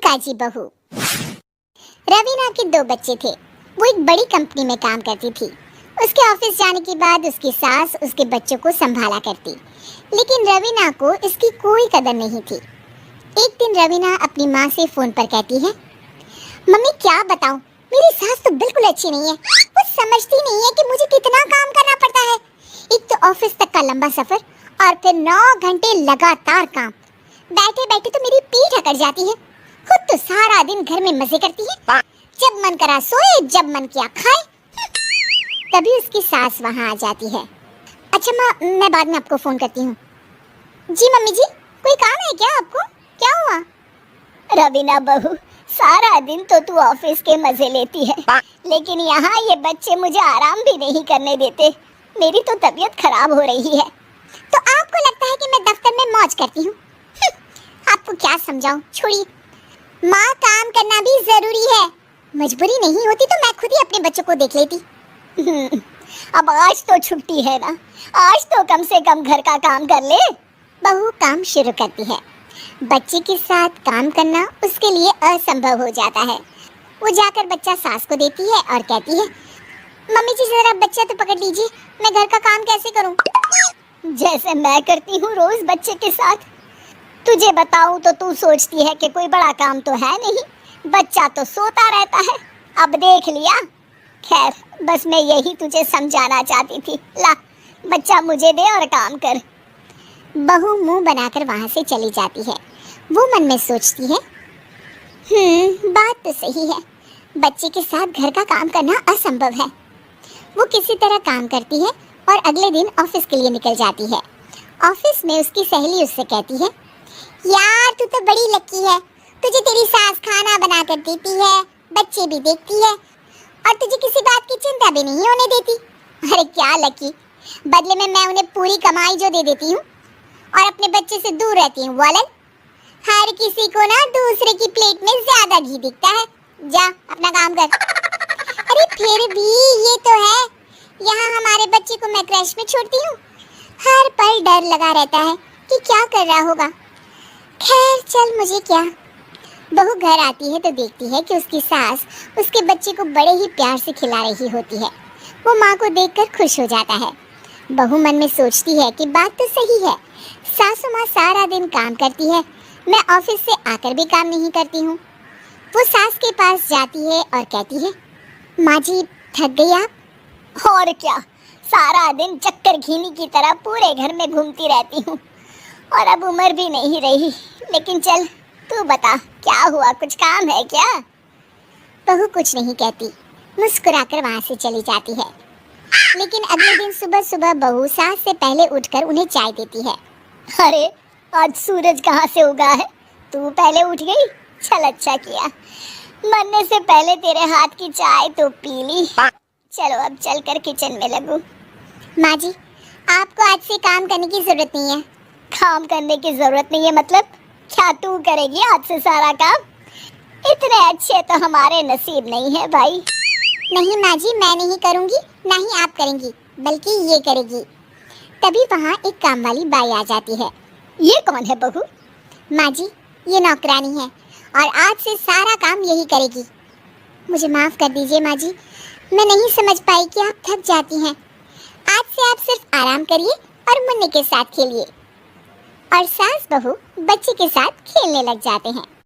ताजी बहू। रवीना के दो बच्चे थे। वो एक बड़ी कंपनी में काम करती थी। उसके ऑफिस जाने के बाद उसकी सास उसके बच्चों को संभाला करती, लेकिन रवीना को इसकी कोई कदर नहीं थी। एक दिन रवीना अपनी माँ से फोन पर कहती है, मम्मी क्या बताऊं, मेरी सास तो बिल्कुल अच्छी नहीं है। वो समझती नहीं है कि मुझे कितना काम करना पड़ता है। एक तो ऑफिस तक का लंबा सफर और फिर 9 घंटे लगातार काम। बैठे बैठे तो मेरी पीठ अकड़ जाती है। खुद तो सारा दिन घर में मजे करती है, जब मन करा सोए, जब मन किया खाए। तभी उसकी सास वहाँ आ जाती है। अच्छा माँ, मैं बाद में आपको फोन करती हूँ। जी मम्मी जी, कोई काम है क्या आपको? क्या हुआ? रवीना बहू, सारा दिन तो तू ऑफिस के मजे लेती है, लेकिन यहाँ ये बच्चे मुझे आराम भी नहीं करने देते। मेरी तो तबीयत खराब हो रही है। तो आपको लगता है कि मैं दफ्तर में मौज करती हूँ? आपको क्या समझाऊं, छोड़िए। माँ, काम करना भी जरूरी है। मजबूरी नहीं होती तो मैं खुद ही अपने बच्चों को देख लेती। अब आज तो छुट्टी है ना, आज तो कम से कम घर का काम कर ले। बहू काम शुरू करती है। बच्चे के साथ काम करना उसके लिए असंभव हो जाता है। वो जाकर बच्चा सास को देती है और कहती है, मम्मी जी जरा बच्चा तो पकड़ लीजिए, मैं घर का काम कैसे करूं? जैसे मैं करती हूँ रोज बच्चे के साथ। तुझे बताऊं तो तू सोचती है कि कोई बड़ा काम तो है नहीं, बच्चा तो सोता रहता है। अब देख लिया। खैर, बस मैं यही तुझे समझाना चाहती थी। ला, बच्चा मुझे दे और काम कर। बहू मुंह बनाकर वहां से चली जाती है। वो मन में सोचती है, बात तो सही है, बच्चे के साथ घर का काम करना असंभव है। वो किसी तरह काम करती है और अगले दिन ऑफिस के लिए निकल जाती है। ऑफिस में उसकी सहेली उससे कहती है, यार तू तो बड़ी लकी है, तुझे तेरी सास खाना बना कर देती है, बच्चे भी देखती है और तुझे किसी बात की चिंता भी नहीं होने देती। अरे क्या लकी, बदले में मैं उन्हें पूरी कमाई जो दे देती हूँ और अपने बच्चे से दूर रहती हूँ। वालन, हर किसी को ना दूसरे की प्लेट में ज्यादा घी दिखता है। जा अपना काम कर। अरे फिर भी ये तो है, यहाँ हमारे बच्चे को मैं क्रैश में छोड़ती हूँ, हर पल डर लगा रहता है कि क्या कर रहा होगा। खैर चल, मुझे क्या। बहू घर आती है तो देखती है कि उसकी सास उसके बच्चे को बड़े ही प्यार से खिला रही होती है। वो माँ को देखकर खुश हो जाता है। बहू मन में सोचती है कि बात तो सही है, सासू माँ सारा दिन काम करती है, मैं ऑफिस से आकर भी काम नहीं करती हूँ। वो सास के पास जाती है और कहती है, माँ जी थक गई आप? और क्या, सारा दिन चक्कर घीनी की तरह पूरे घर में घूमती रहती हूँ और अब उम्र भी नहीं रही। लेकिन चल तू बता, क्या हुआ, कुछ काम है क्या? बहू कुछ नहीं कहती, मुस्कुराकर वहाँ से चली जाती है। लेकिन अगले दिन सुबह सुबह बहू सास से पहले उठकर उन्हें चाय देती है। अरे आज सूरज कहाँ से उगा है, तू पहले उठ गई? चल अच्छा किया, मरने से पहले तेरे हाथ की चाय तो पी ली। चलो अब चलकर किचन में लगूं। माँ जी, आपको आज से काम करने की जरूरत नहीं है। काम करने की जरूरत नहीं है मतलब? क्या तू करेगी आज से सारा काम? इतने अच्छे तो हमारे नसीब नहीं है भाई। नहीं माँ जी, मैं नहीं करूँगी, ना ही आप करेंगी, बल्कि ये करेगी। तभी वहाँ एक काम वाली बाई आ जाती है। ये कौन है बहू? माँ जी, ये नौकरानी है और आज से सारा काम यही करेगी। मुझे माफ़ कर दीजिए माँ जी, मैं नहीं समझ पाई कि आप थक जाती हैं। आज से आप सिर्फ आराम करिए और मुन्ने के साथ खेलिए। और सास बहू बच्चे के साथ खेलने लग जाते हैं।